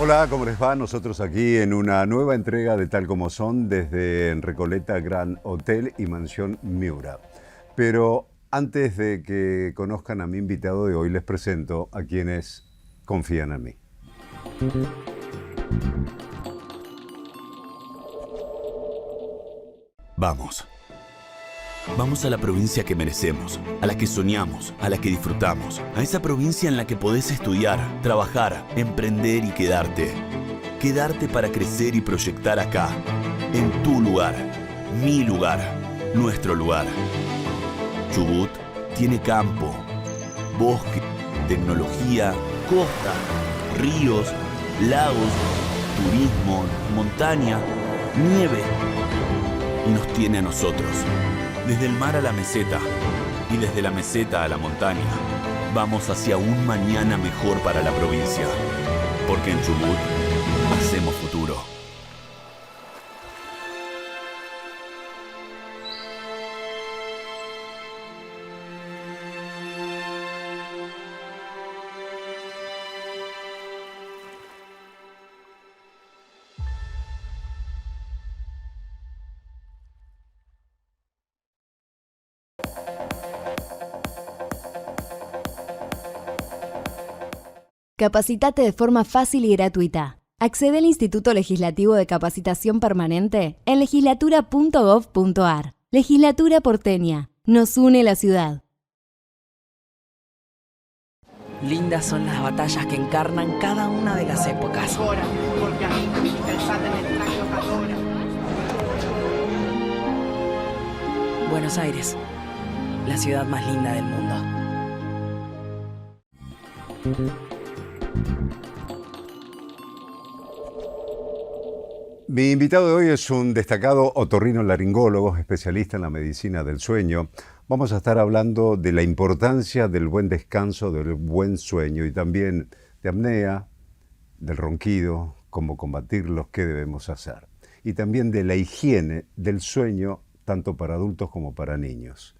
Hola, ¿cómo les va? Nosotros aquí en una nueva entrega de Tal Como Son desde Recoleta Gran Hotel y Mansión Miura. Pero antes de que conozcan a mi invitado de hoy, les presento a quienes confían en mí. Vamos. Vamos a la provincia que merecemos, a la que soñamos, a la que disfrutamos, a esa provincia en la que podés estudiar, trabajar, emprender y quedarte. Quedarte para crecer y proyectar acá, en tu lugar, mi lugar, nuestro lugar. Chubut tiene campo, bosque, tecnología, costa, ríos, lagos, turismo, montaña, nieve. Y nos tiene a nosotros. Desde el mar a la meseta y desde la meseta a la montaña, vamos hacia un mañana mejor para la provincia. Porque en Chubut hacemos futuro. Capacitate de forma fácil y gratuita. Accede al Instituto Legislativo de Capacitación Permanente en legislatura.gov.ar. Legislatura porteña. Nos une la ciudad. Lindas son las batallas que encarnan cada una de las épocas. Buenos Aires, la ciudad más linda del mundo. Mi invitado de hoy es un destacado otorrinolaringólogo, especialista en la medicina del sueño. Vamos a estar hablando de la importancia del buen descanso, del buen sueño y también de apnea, del ronquido, cómo combatirlos, qué debemos hacer. Y también de la higiene del sueño, tanto para adultos como para niños.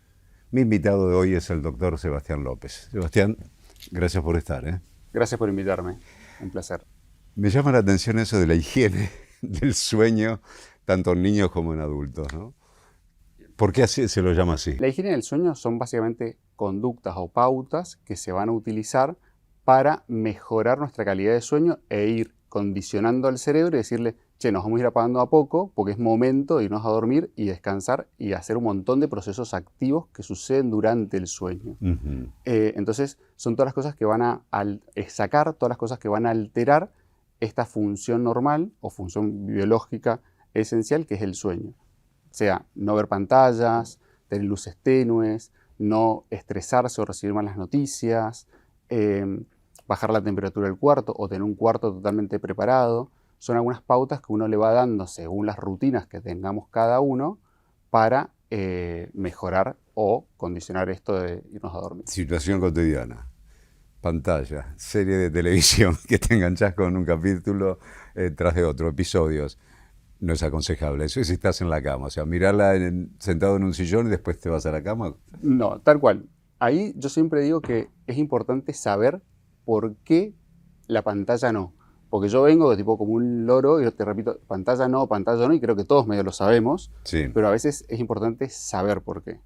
Mi invitado de hoy es el doctor Sebastián López. Sebastián, gracias por estar. Gracias por invitarme, un placer. Me llama la atención eso de la higiene del sueño, tanto en niños como en adultos, ¿no? ¿Por qué así se lo llama así? La higiene del sueño son básicamente conductas o pautas que se van a utilizar para mejorar nuestra calidad de sueño e ir condicionando al cerebro y decirle, che, nos vamos a ir apagando a poco porque es momento de irnos a dormir y descansar y hacer un montón de procesos activos que suceden durante el sueño. Entonces, son todas las cosas que van a sacar, todas las cosas que van a alterar esta función normal o función biológica esencial que es el sueño. O sea, no ver pantallas, tener luces tenues, no estresarse o recibir malas noticias, bajar la temperatura del cuarto o tener un cuarto totalmente preparado. Son algunas pautas que uno le va dando según las rutinas que tengamos cada uno para mejorar o condicionar esto de irnos a dormir. Situación cotidiana. Pantalla, serie de televisión que te enganchás con un capítulo tras de otro, episodios. No es aconsejable. Eso es si estás en la cama. O sea, mirarla sentado en un sillón y después te vas a la cama. No, tal cual. Ahí yo siempre digo que es importante saber por qué la pantalla no. Porque yo vengo de tipo como un loro y te repito, pantalla no, y creo que todos medio lo sabemos. Sí. Pero a veces es importante saber por qué.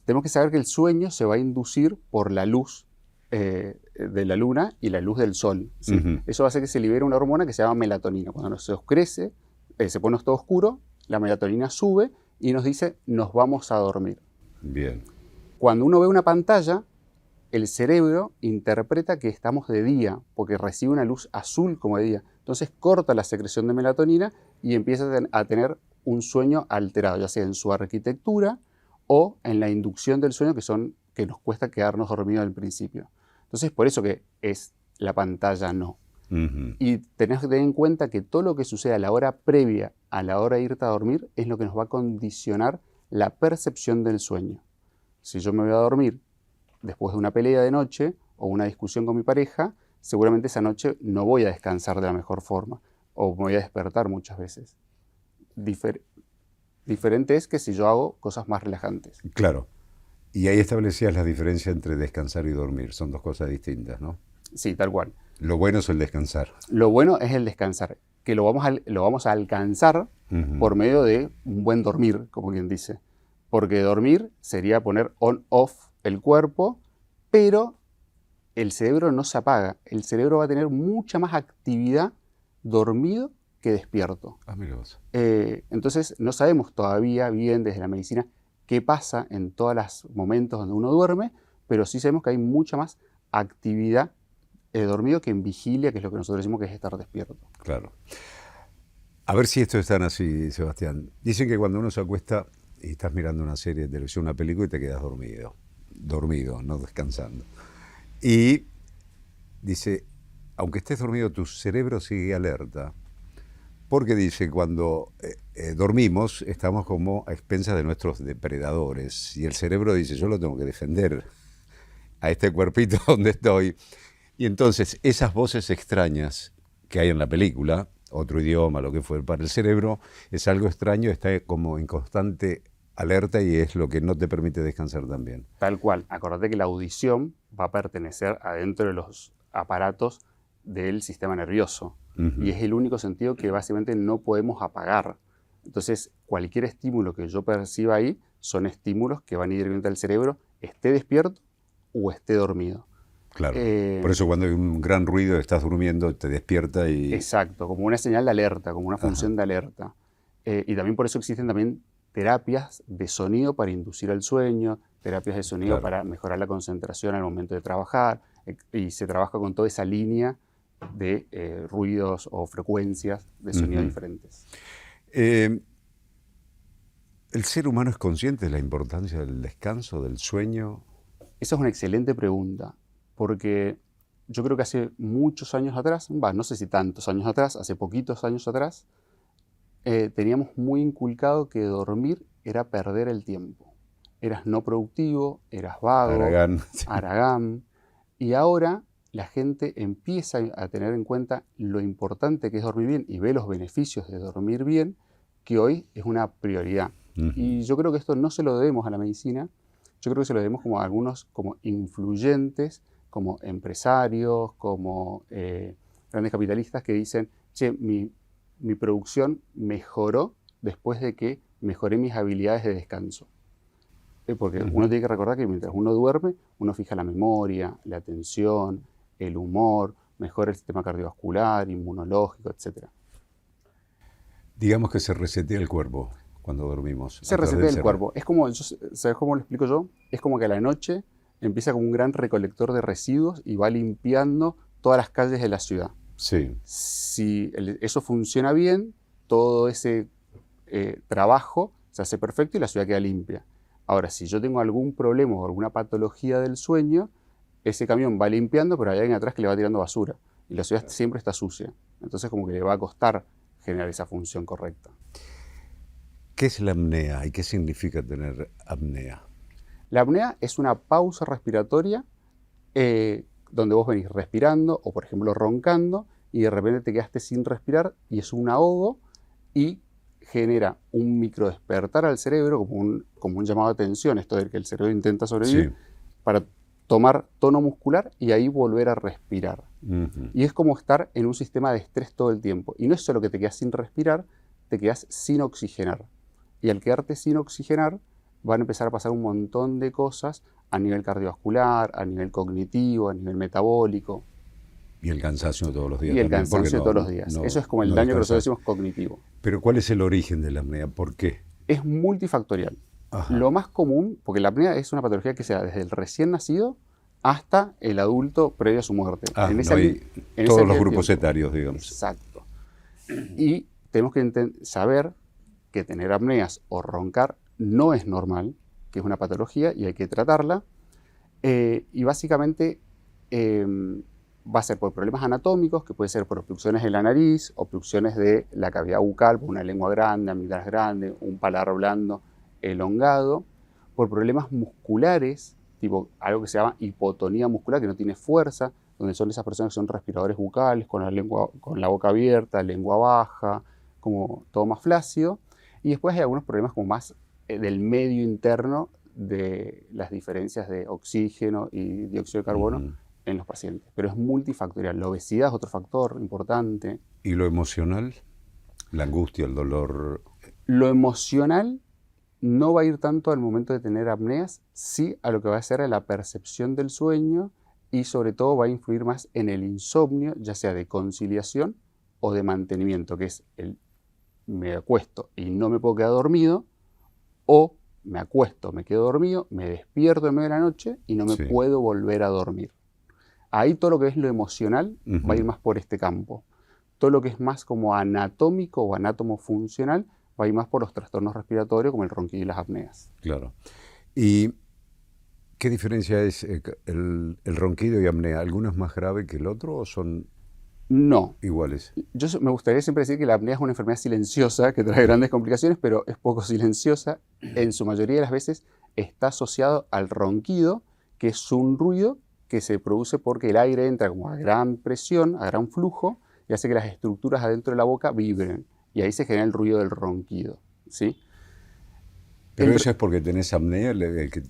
Tenemos que saber que el sueño se va a inducir por la luz de la luna y la luz del sol. ¿Sí? Eso va a hacer que se libere una hormona que se llama melatonina. Cuando se oscurece, se pone todo oscuro, la melatonina sube y nos dice, nos vamos a dormir. Bien. Cuando uno ve una pantalla, el cerebro interpreta que estamos de día, porque recibe una luz azul como de día. Entonces corta la secreción de melatonina y empieza a tener un sueño alterado, ya sea en su arquitectura o en la inducción del sueño, que nos cuesta quedarnos dormidos al principio. Entonces, por eso que es la pantalla no. Y tenés que tener en cuenta que todo lo que sucede a la hora previa a la hora de irte a dormir es lo que nos va a condicionar la percepción del sueño. Si yo me voy a dormir después de una pelea de noche o una discusión con mi pareja, seguramente esa noche no voy a descansar de la mejor forma o me voy a despertar muchas veces. Diferente es que si yo hago cosas más relajantes. Claro. Y ahí establecías la diferencia entre descansar y dormir. Son dos cosas distintas, ¿no? Sí, tal cual. Lo bueno es el descansar. Lo bueno es el descansar, que lo vamos a alcanzar por medio de un buen dormir, como quien dice. Porque dormir sería poner on-off el cuerpo, pero el cerebro no se apaga. El cerebro va a tener mucha más actividad dormido que despierto. Ah, mira vos. Entonces no sabemos todavía bien desde la medicina qué pasa en todos los momentos donde uno duerme, pero sí sabemos que hay mucha más actividad dormido que en vigilia, que es lo que nosotros decimos que es estar despierto. Claro. A ver si esto es tan así, Sebastián. Dicen que cuando uno se acuesta y estás mirando una serie de televisión, una película y te quedas dormido. Dormido, no descansando. Y dice, aunque estés dormido, tu cerebro sigue alerta. Porque dice, cuando dormimos, estamos como a expensas de nuestros depredadores. Y el cerebro dice, yo lo tengo que defender a este cuerpito donde estoy. Y entonces, esas voces extrañas que hay en la película, otro idioma, lo que fue, para el cerebro, es algo extraño, está como en constante alerta y es lo que no te permite descansar también. Tal cual. Acordate que la audición va a pertenecer adentro de los aparatos del sistema nervioso. Y es el único sentido que básicamente no podemos apagar. Entonces, cualquier estímulo que yo perciba ahí son estímulos que van a ir directamente al cerebro, esté despierto o esté dormido. Claro. Por eso cuando hay un gran ruido, estás durmiendo, te despierta y... Exacto, como una señal de alerta, como una función de alerta. Y también por eso existen también terapias de sonido para inducir el sueño, terapias de sonido para mejorar la concentración al momento de trabajar, y se trabaja con toda esa línea de ruidos o frecuencias de sonido diferentes. ¿El ser humano es consciente de la importancia del descanso, del sueño? Esa es una excelente pregunta, porque yo creo que hace muchos años atrás, no sé si tantos años atrás, hace poquitos años atrás, teníamos muy inculcado que dormir era perder el tiempo. Eras no productivo, eras vago, haragán. Y ahora la gente empieza a tener en cuenta lo importante que es dormir bien y ve los beneficios de dormir bien, que hoy es una prioridad. Y yo creo que esto no se lo debemos a la medicina, yo creo que se lo debemos como a algunos como influyentes, como empresarios, como grandes capitalistas que dicen, che, mi producción mejoró después de que mejoré mis habilidades de descanso. Porque uno tiene que recordar que mientras uno duerme, uno fija la memoria, la atención, el humor, mejora el sistema cardiovascular, inmunológico, etc. Digamos que se resetea el cuerpo cuando dormimos. Se resetea el cuerpo. Es como, ¿sabes cómo lo explico yo? Es como que a la noche empieza como un gran recolector de residuos y va limpiando todas las calles de la ciudad. Sí. Si eso funciona bien, todo ese trabajo se hace perfecto y la ciudad queda limpia. Ahora, si yo tengo algún problema o alguna patología del sueño, ese camión va limpiando, pero hay alguien atrás que le va tirando basura. Y la ciudad siempre está sucia. Entonces como que le va a costar generar esa función correcta. ¿Qué es la apnea y qué significa tener apnea? La apnea es una pausa respiratoria donde vos venís respirando o, por ejemplo, roncando y de repente te quedaste sin respirar y es un ahogo y genera un microdespertar al cerebro como un llamado de atención, esto de que el cerebro intenta sobrevivir, para tomar tono muscular y ahí volver a respirar. Y es como estar en un sistema de estrés todo el tiempo. Y no es solo que te quedas sin respirar, te quedas sin oxigenar. Y al quedarte sin oxigenar, van a empezar a pasar un montón de cosas a nivel cardiovascular, a nivel cognitivo, a nivel metabólico. Y el cansancio de todos los días. Y el cansancio de todos los días. Eso es como el daño que nosotros decimos cognitivo. Pero ¿cuál es el origen de la apnea? ¿Por qué? Es multifactorial. Lo más común, porque la apnea es una patología que se da desde el recién nacido hasta el adulto previo a su muerte. Todos los grupos etarios, digamos. Exacto. Y tenemos que saber que tener apneas o roncar no es normal, que es una patología y hay que tratarla. Y básicamente va a ser por problemas anatómicos, que puede ser por obstrucciones de la nariz, obstrucciones de la cavidad bucal, por una lengua grande, amígdalas grandes, un paladar blando elongado, por problemas musculares, tipo algo que se llama hipotonía muscular, que no tiene fuerza, donde son esas personas que son respiradores bucales, con la boca abierta, lengua baja, como todo más flácido. Y después hay algunos problemas como más del medio interno de las diferencias de oxígeno y dióxido de carbono en los pacientes, pero es multifactorial. La obesidad es otro factor importante. ¿Y lo emocional? La angustia, el dolor. Lo emocional no va a ir tanto al momento de tener apneas, sí a lo que va a ser a la percepción del sueño y sobre todo va a influir más en el insomnio, ya sea de conciliación o de mantenimiento, que es el me acuesto y no me puedo quedar dormido, o me acuesto, me quedo dormido, me despierto en medio de la noche y no me Sí. puedo volver a dormir. Ahí todo lo que es lo emocional va a ir más por este campo. Todo lo que es más como anatómico o anátomo-funcional va a ir más por los trastornos respiratorios como el ronquido y las apneas. Claro. ¿Y qué diferencia es el ronquido y apnea? ¿Alguno es más grave que el otro o son No, iguales? me gustaría siempre decir que la apnea es una enfermedad silenciosa que trae grandes complicaciones, pero es poco silenciosa. En su mayoría de las veces está asociado al ronquido, que es un ruido que se produce porque el aire entra como a gran presión, a gran flujo, y hace que las estructuras adentro de la boca vibren. Y ahí se genera el ruido del ronquido, ¿sí? Pero eso es porque tenés apnea.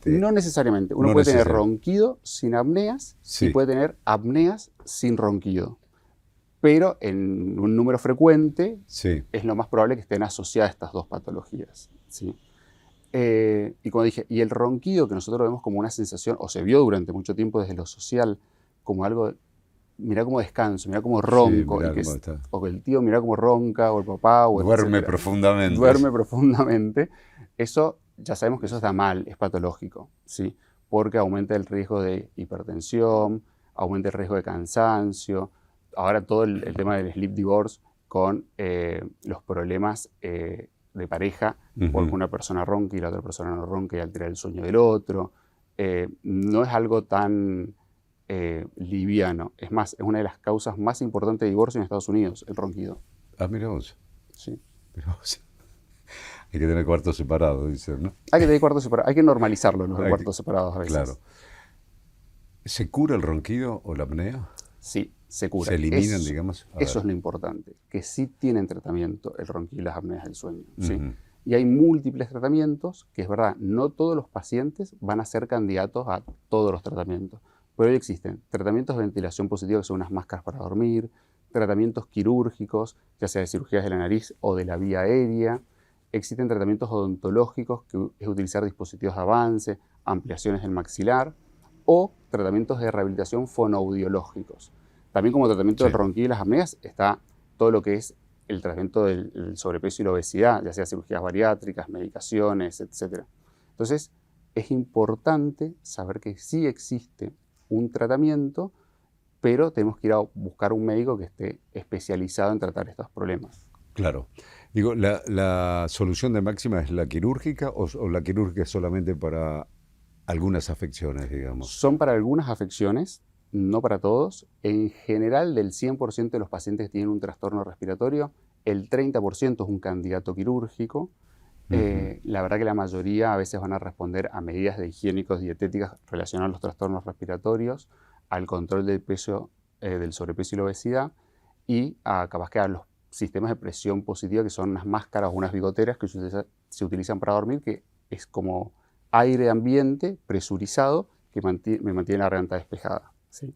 No necesariamente. Uno No puede tener necesariamente. ronquido sin apneas Sí. y puede tener apneas sin ronquido. Pero en un número frecuente Sí, es lo más probable que estén asociadas estas dos patologías, ¿sí? Y como dije, y el ronquido que nosotros vemos como una sensación, o se vio durante mucho tiempo desde lo social, como algo, mirá cómo descanso, mirá cómo ronco, mirá y que cómo está. o que el tío mirá cómo ronca, o el papá, o duerme etcétera. profundamente. Duerme profundamente. Eso ya sabemos que eso está mal, es patológico, ¿sí? Porque aumenta el riesgo de hipertensión, aumenta el riesgo de cansancio. Ahora todo el tema del sleep divorce con los problemas de pareja, porque una persona ronca y la otra persona no ronca y altera el sueño del otro. No es algo tan liviano. Es más, es una de las causas más importantes de divorcio en Estados Unidos, el ronquido. Ah, mira vos. Sí. Mirá vos. Hay que tener cuartos separados, dicen, ¿no? Hay que tener cuartos separados, hay que normalizarlo los Hay que- cuartos separados a veces. Claro. ¿Se cura el ronquido o la apnea? Sí, se cura. ¿Se eliminan, Eso- digamos? A Eso ver. es lo importante, que sí tienen tratamiento el ronquido y las apneas del sueño. ¿sí? Ujú. Y hay múltiples tratamientos, que es verdad, no todos los pacientes van a ser candidatos a todos los tratamientos, pero hoy existen tratamientos de ventilación positiva, que son unas máscaras para dormir, tratamientos quirúrgicos, ya sea de cirugías de la nariz o de la vía aérea, existen tratamientos odontológicos, que es utilizar dispositivos de avance, ampliaciones del maxilar, o tratamientos de rehabilitación fonoaudiológicos. También como tratamiento Sí. del ronquido y las apneas está todo lo que es el tratamiento del sobrepeso y la obesidad, ya sea cirugías bariátricas, medicaciones, etc. Entonces, es importante saber que sí existe un tratamiento, pero tenemos que ir a buscar un médico que esté especializado en tratar estos problemas. Claro. Digo, ¿la solución de máxima es la quirúrgica o la quirúrgica es solamente para algunas afecciones, digamos? Son para algunas afecciones, no para todos. En general, del 100% de los pacientes que tienen un trastorno respiratorio, el 30% es un candidato quirúrgico. La verdad que la mayoría a veces van a responder a medidas de higiénicos dietéticas relacionadas a los trastornos respiratorios, al control del peso, del sobrepeso y la obesidad, y capaz que a los sistemas de presión positiva, que son unas máscaras o unas bigoteras que se utilizan para dormir, que es como aire ambiente presurizado que me mantiene la garganta despejada. ¿sí?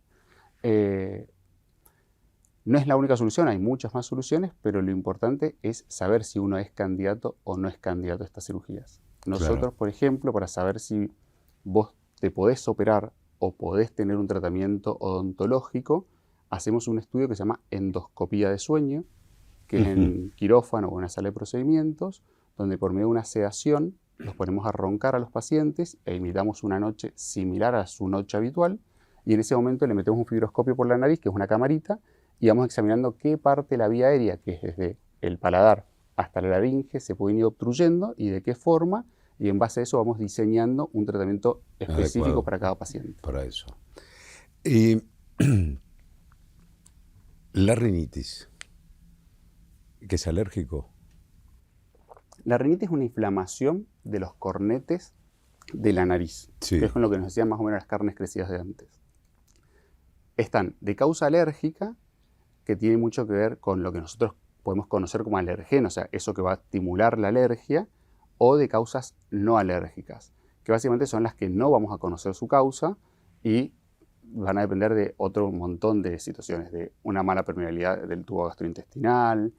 No es la única solución, hay muchas más soluciones, pero lo importante es saber si uno es candidato o no es candidato a estas cirugías. Nosotros, Claro. por ejemplo, para saber si vos te podés operar o podés tener un tratamiento odontológico, hacemos un estudio que se llama endoscopía de sueño, que es en quirófano o en una sala de procedimientos, donde por medio de una sedación los ponemos a roncar a los pacientes e imitamos una noche similar a su noche habitual, y en ese momento le metemos un fibroscopio por la nariz, que es una camarita, y vamos examinando qué parte de la vía aérea, que es desde el paladar hasta la laringe, se pueden ir obstruyendo y de qué forma, y en base a eso vamos diseñando un tratamiento específico Adecuado. para cada paciente. Para eso. Y la rinitis, que es alérgico. La rinitis es una inflamación de los cornetes de la nariz, Sí. que es con lo que nos decían más o menos las carnes crecidas de antes. Están de causa alérgica, que tiene mucho que ver con lo que nosotros podemos conocer como alergeno, o sea, eso que va a estimular la alergia, o de causas no alérgicas, que básicamente son las que no vamos a conocer su causa y van a depender de otro montón de situaciones, de una mala permeabilidad del tubo gastrointestinal,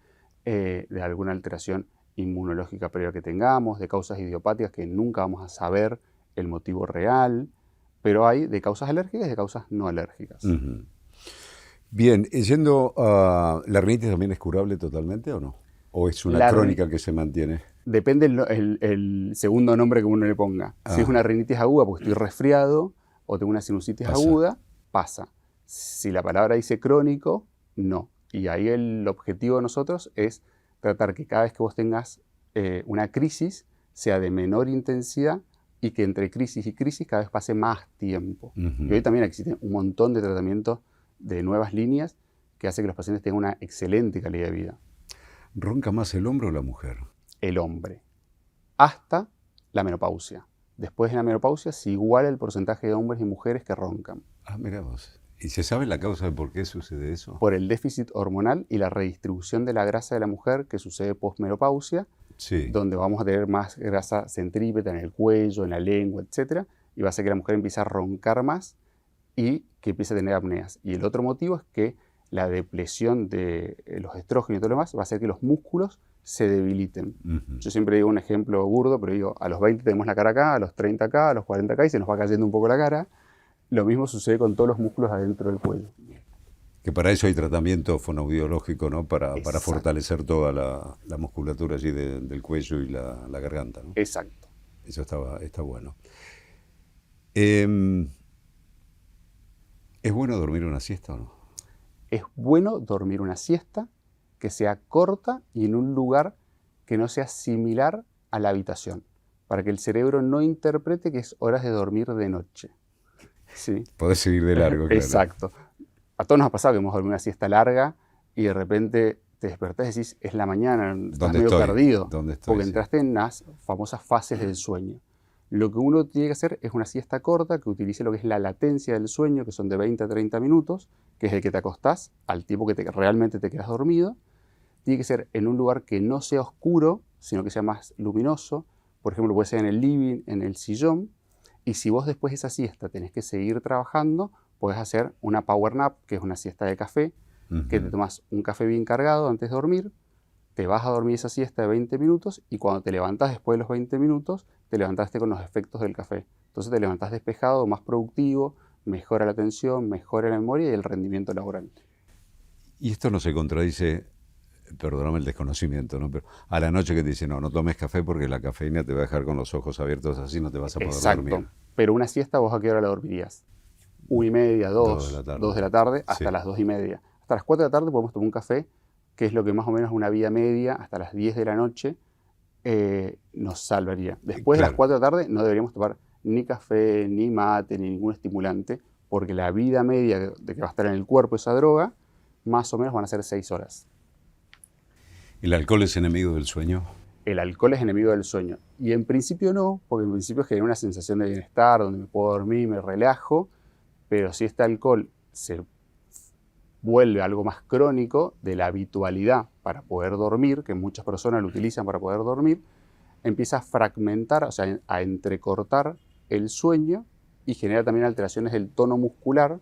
de alguna alteración inmunológica previa que tengamos, de causas idiopáticas que nunca vamos a saber el motivo real, pero hay de causas alérgicas y de causas no alérgicas. Ujú. Bien, yendo a... ¿La rinitis también es curable totalmente o no? ¿O es una La crónica que se mantiene? Depende el segundo nombre que uno le ponga. Si es una rinitis aguda porque estoy resfriado o tengo una sinusitis Pasa. aguda, pasa. Si la palabra dice crónico, no. Y ahí el objetivo de nosotros es tratar que cada vez que vos tengas una crisis sea de menor intensidad y que entre crisis y crisis cada vez pase más tiempo. Ujú. Y hoy también existen un montón de tratamientos de nuevas líneas que hace que los pacientes tengan una excelente calidad de vida. ¿Ronca más el hombre o la mujer? El hombre, hasta la menopausia. Después de la menopausia se iguala el porcentaje de hombres y mujeres que roncan Ah, mira vos. ¿Y se sabe la causa de por qué sucede eso? por el déficit hormonal y la redistribución de la grasa de la mujer que sucede postmenopausia, Sí. donde vamos a tener más grasa centrípeta en el cuello, en la lengua, etc. Y va a hacer que la mujer empiece a roncar más y que empiece a tener apneas. Y el otro motivo es que la depresión de los estrógenos y todo lo demás va a hacer que los músculos se debiliten. Ujú. Yo siempre digo un ejemplo burdo, pero digo, a los 20 tenemos la cara acá, a los 30 acá, a los 40 acá y se nos va cayendo un poco la cara. Lo mismo sucede con todos los músculos adentro del cuello. Que para eso hay tratamiento fonoaudiológico, ¿no? Para Exacto. fortalecer toda la musculatura allí del cuello y la garganta, ¿no? Exacto. Eso está bueno. ¿Es bueno dormir una siesta o no? Es bueno dormir una siesta que sea corta y en un lugar que no sea similar a la habitación, para que el cerebro no interprete que es horas de dormir de noche. ¿Sí? Podés seguir de largo, claro. Exacto. A todos nos ha pasado que hemos dormido una siesta larga y de repente te despertás y decís, es la mañana, estás ¿Dónde medio estoy? perdido, ¿Dónde estoy? porque Sí. entraste en las famosas fases del sueño. Lo que uno tiene que hacer es una siesta corta que utilice lo que es la latencia del sueño, que son de 20 a 30 minutos, que es el que te acostás al tiempo que realmente te quedas dormido. Tiene que ser en un lugar que no sea oscuro, sino que sea más luminoso. Por ejemplo, puede ser en el living, en el sillón. Y si vos después de esa siesta tenés que seguir trabajando, podés hacer una power nap, que es una siesta de café, que te tomas un café bien cargado antes de dormir, te vas a dormir esa siesta de 20 minutos y cuando te levantás después de los 20 minutos, te levantaste con los efectos del café. Entonces te levantás despejado, más productivo, mejora la atención, mejora la memoria y el rendimiento laboral. Y esto no se contradice, perdóname el desconocimiento, ¿no? Pero a la noche que te dicen, no tomes café porque la cafeína te va a dejar con los ojos abiertos así, no te vas a poder Exacto. dormir. Pero una siesta, ¿vos a qué hora la dormirías? 1:30, 2 de la tarde. 2 de la tarde, hasta Sí. las 2:30. Hasta las 4 de la tarde podemos tomar un café, que es lo que más o menos una vida media, hasta las 10 de la noche, nos salvaría. Después de las Claro. 4 de la tarde no deberíamos tomar ni café, ni mate, ni ningún estimulante, porque la vida media de que va a estar en el cuerpo esa droga, más o menos van a ser 6 horas. ¿El alcohol es enemigo del sueño? El alcohol es enemigo del sueño. Y en principio no, porque en principio genera una sensación de bienestar, donde me puedo dormir, me relajo, pero si este alcohol se vuelve algo más crónico de la habitualidad para poder dormir, que muchas personas lo utilizan para poder dormir, empieza a fragmentar, o sea, a entrecortar el sueño y genera también alteraciones del tono muscular,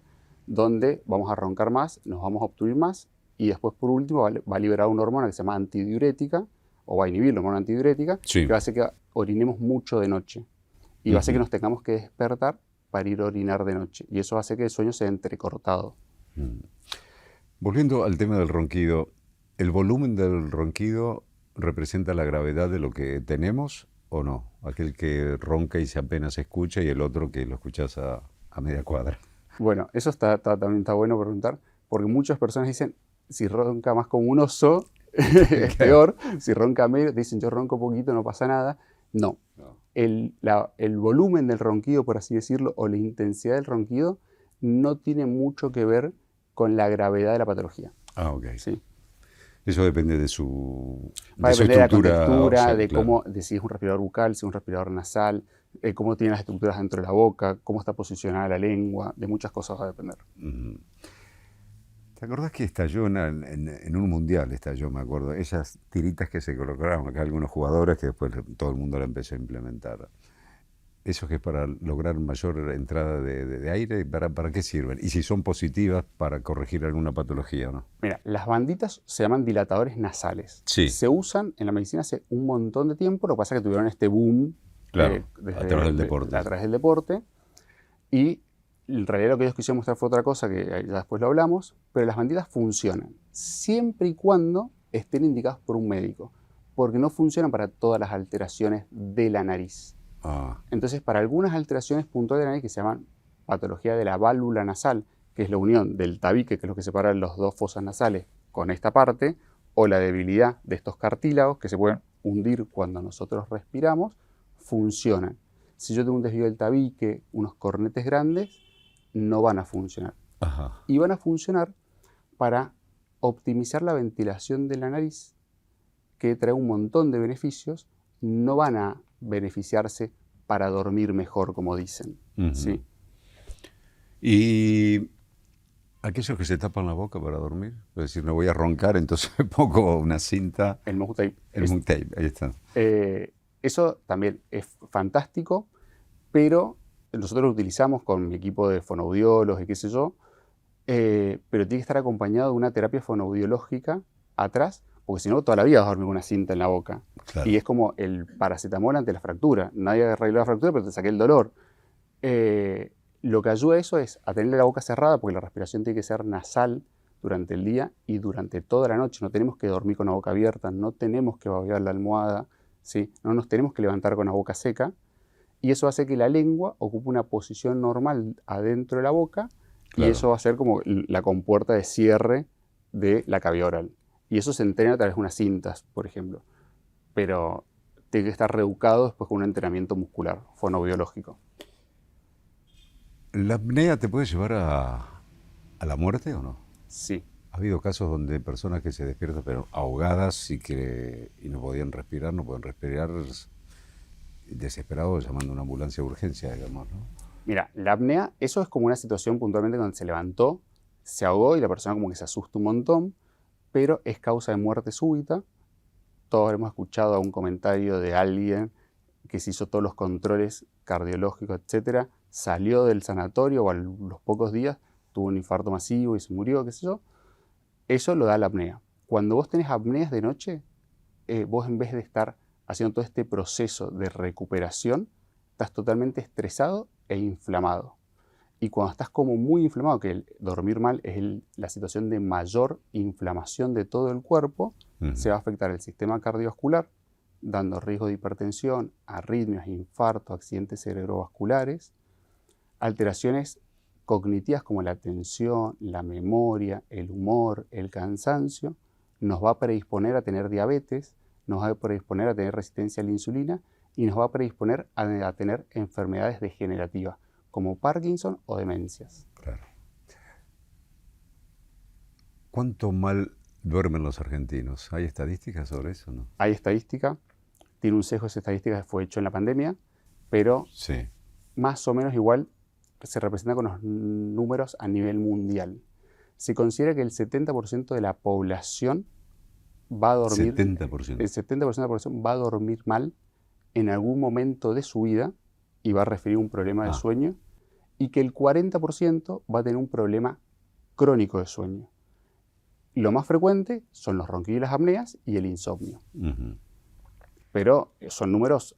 donde vamos a roncar más, nos vamos a obstruir más y después por último va a liberar una hormona que se llama antidiurética, o va a inhibir la hormona antidiurética, Sí. que va a hacer que orinemos mucho de noche. Y va a hacer que nos tengamos que despertar para ir a orinar de noche. Y eso hace que el sueño sea entrecortado. Volviendo al tema del ronquido, ¿el volumen del ronquido representa la gravedad de lo que tenemos o no? Aquel que ronca y se apenas escucha y el otro que lo escuchas a media cuadra. Bueno, eso también está bueno preguntar, porque muchas personas dicen, si ronca más como un oso, es peor. Si ronca medio, dicen, yo ronco poquito, no pasa nada. No. El volumen del ronquido, por así decirlo, o la intensidad del ronquido, no tiene mucho que ver con la gravedad de la patología. Ah, ok. ¿Sí? Eso depende de su Va a depender de la estructura contextura, ósea, de claro. cómo, de si es un respirador bucal, si es un respirador nasal, cómo tiene las estructuras dentro de la boca, cómo está posicionada la lengua, de muchas cosas va a depender. ¿Te acordás que estalló en un mundial, estalló, me acuerdo, esas tiritas que se colocaron acá algunos jugadores que después todo el mundo la empezó a implementar? Eso que es para lograr mayor entrada de aire, ¿para qué sirven? Y si son positivas para corregir alguna patología o no. Mira, las banditas se llaman dilatadores nasales. Sí. Se usan en la medicina hace un montón de tiempo, lo que pasa es que tuvieron este boom Claro, a través del deporte. A través del deporte. Y en realidad lo que ellos quisieron mostrar fue otra cosa, que ya después lo hablamos, pero las banditas funcionan siempre y cuando estén indicadas por un médico, porque no funcionan para todas las alteraciones de la nariz. Entonces, para algunas alteraciones puntuales de la nariz que se llaman patología de la válvula nasal, que es la unión del tabique, que es lo que separa los dos fosas nasales, con esta parte, o la debilidad de estos cartílagos que se pueden hundir cuando nosotros respiramos, funcionan. Si yo tengo un desvío del tabique, unos cornetes grandes, no van a funcionar. Ajá. Y van a funcionar para optimizar la ventilación de la nariz, que trae un montón de beneficios. No van a beneficiarse para dormir mejor, como dicen. ¿Sí? Y aquellos que se tapan la boca para dormir, es decir, no voy a roncar, entonces me pongo una cinta. El mouth tape. El mouth tape, ahí está. Eso también es fantástico, pero nosotros lo utilizamos con mi equipo de fonoaudiólogos y qué sé yo, pero tiene que estar acompañado de una terapia fonoaudiológica atrás, porque si no, toda la vida vas a dormir con una cinta en la boca. Claro. Y es como el paracetamol ante la fractura. Nadie arregló la fractura, pero te saqué el dolor. Lo que ayuda a eso es a tener la boca cerrada, porque la respiración tiene que ser nasal durante el día y durante toda la noche. No tenemos que dormir con la boca abierta, no tenemos que babear la almohada, ¿sí? No nos tenemos que levantar con la boca seca. Y eso hace que la lengua ocupe una posición normal adentro de la boca, claro. Y eso va a ser como la compuerta de cierre de la cavidad oral. Y eso se entrena a través de unas cintas, por ejemplo. Pero tiene que estar reeducado después con un entrenamiento muscular, fonoaudiológico. ¿La apnea te puede llevar a la muerte o no? Sí. Ha habido casos donde personas que se despiertan pero ahogadas y no podían respirar, desesperados llamando a una ambulancia de urgencia, digamos, ¿no? Mira, la apnea, eso es como una situación puntualmente donde se levantó, se ahogó y la persona como que se asusta un montón, pero es causa de muerte súbita. Todos hemos escuchado algún comentario de alguien que se hizo todos los controles cardiológicos, etcétera, salió del sanatorio o a los pocos días tuvo un infarto masivo y se murió, qué sé yo. Eso lo da la apnea. Cuando vos tenés apneas de noche, vos en vez de estar haciendo todo este proceso de recuperación, estás totalmente estresado e inflamado. Y cuando estás como muy inflamado, que el dormir mal es la situación de mayor inflamación de todo el cuerpo, se va a afectar el sistema cardiovascular, dando riesgo de hipertensión, arritmias, infartos, accidentes cerebrovasculares, alteraciones cognitivas como la atención, la memoria, el humor, el cansancio, nos va a predisponer a tener diabetes, nos va a predisponer a tener resistencia a la insulina y nos va a predisponer a tener enfermedades degenerativas como Parkinson o demencias. Claro. ¿Cuánto mal duermen los argentinos? ¿Hay estadísticas sobre eso, no? Hay estadística, tiene un sesgo de estadísticas que fue hecho en la pandemia, pero sí, más o menos igual se representa con los números a nivel mundial. Se considera que el 70% de la población va a dormir, 70%. El 70% de la población va a dormir mal en algún momento de su vida y va a referir un problema de sueño, y que el 40% va a tener un problema crónico de sueño. Lo más frecuente son los ronquidos y las apneas y el insomnio. Pero son números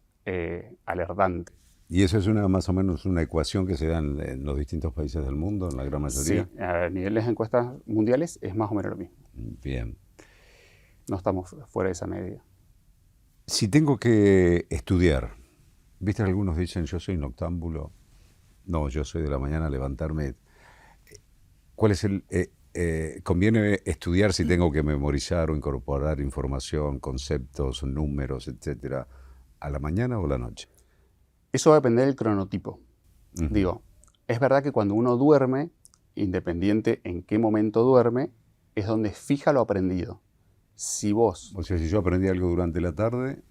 alertantes. ¿Y eso es más o menos una ecuación que se da en los distintos países del mundo, en la gran mayoría? Sí, a nivel de las encuestas mundiales es más o menos lo mismo. Bien. No estamos fuera de esa media. Si tengo que estudiar, ¿viste? Algunos dicen, yo soy noctámbulo. No, yo soy de la mañana a levantarme. ¿Cuál es conviene estudiar si tengo que memorizar o incorporar información, conceptos, números, etcétera, a la mañana o a la noche? Eso va a depender del cronotipo. Digo, es verdad que cuando uno duerme, independiente en qué momento duerme, es donde fija lo aprendido. Si vos... O sea, si yo aprendí algo durante la tarde,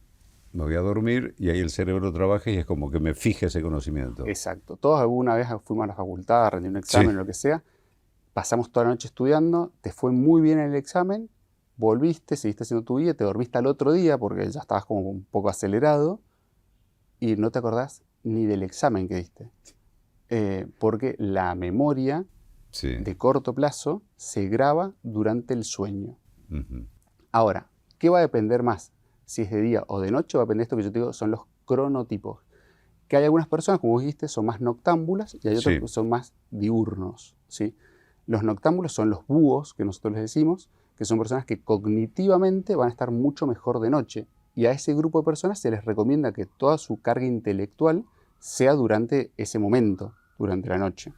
me voy a dormir y ahí el cerebro trabaja y es como que me fija ese conocimiento. Exacto. Todos alguna vez fuimos a la facultad a rendir un examen o lo que sea, pasamos toda la noche estudiando, te fue muy bien el examen, volviste, seguiste haciendo tu vida, te dormiste al otro día porque ya estabas como un poco acelerado y no te acordás ni del examen que diste. Porque la memoria Sí. de corto plazo se graba durante el sueño. Ujú. Ahora, ¿qué va a depender más? Si es de día o de noche, va a depender de esto que yo te digo, son los cronotipos. Que hay algunas personas, como vos dijiste, son más noctámbulas y hay otros Sí. que son más diurnos, ¿sí? Los noctámbulos son los búhos, que nosotros les decimos, que son personas que cognitivamente van a estar mucho mejor de noche. Y a ese grupo de personas se les recomienda que toda su carga intelectual sea durante ese momento, durante la noche.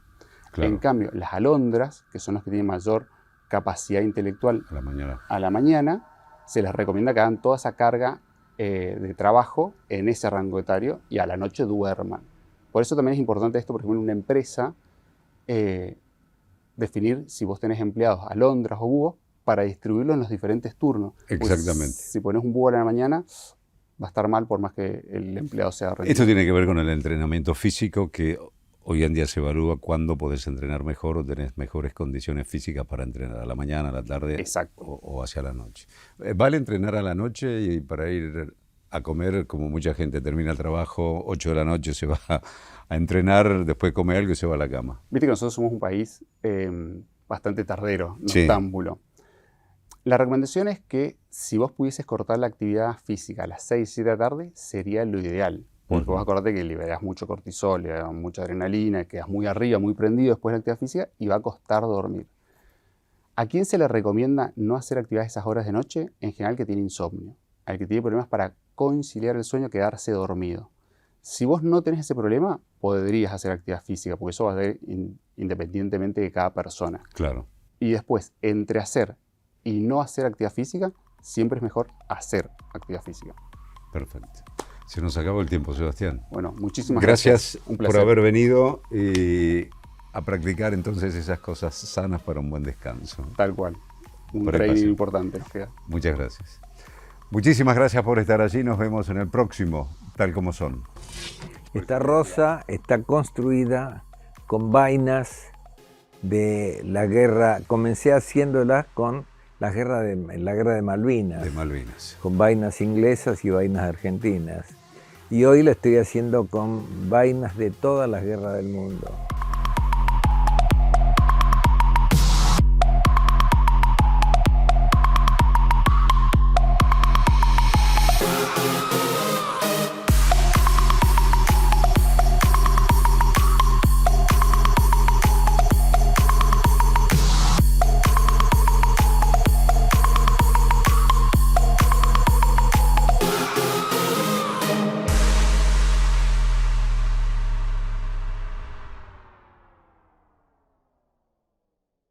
Claro. En cambio, las alondras, que son los que tienen mayor capacidad intelectual A la mañana. a la mañana, se les recomienda que hagan toda esa carga de trabajo en ese rango etario y a la noche duerman. Por eso también es importante esto, por ejemplo, en una empresa, definir si vos tenés empleados alondras o búhos para distribuirlo en los diferentes turnos. Exactamente. Pues, si pones un búho a la mañana, va a estar mal por más que el empleado sea rendido. Esto tiene que ver con el entrenamiento físico, que hoy en día se evalúa cuándo podés entrenar mejor o tenés mejores condiciones físicas para entrenar, a la mañana, a la tarde Exacto. o hacia la noche. ¿Vale entrenar a la noche y para ir a comer, como mucha gente termina el trabajo, 8 de la noche se va a entrenar, después come algo y se va a la cama? Viste que nosotros somos un país bastante tardero, Sí. noctámbulo. La recomendación es que si vos pudieses cortar la actividad física a las 6, 7 de la tarde, sería lo ideal. Porque vos acordate que liberás mucho cortisol, liberás mucha adrenalina, quedas muy arriba, muy prendido después de la actividad física y va a costar dormir. ¿A quién se le recomienda no hacer actividades esas horas de noche? En general, que tiene insomnio. Al que tiene problemas para conciliar el sueño, quedarse dormido. Si vos no tenés ese problema, podrías hacer actividad física, porque eso va a ser independientemente de cada persona. Claro. Y después, entre hacer y no hacer actividad física, siempre es mejor hacer actividad física. Perfecto. Se nos acabó el tiempo, Sebastián. Bueno, muchísimas Gracias Un por placer. haber venido y a practicar entonces esas cosas sanas para un buen descanso. Tal cual. Un Por el training paseo. importante nos queda. Muchas gracias. Muchísimas gracias por estar allí. Nos vemos en el próximo, tal como son. Esta rosa está construida con vainas de la guerra. Comencé haciéndolas con la guerra de Malvinas, De Malvinas. con vainas inglesas y vainas argentinas. Y hoy la estoy haciendo con vainas de todas las guerras del mundo.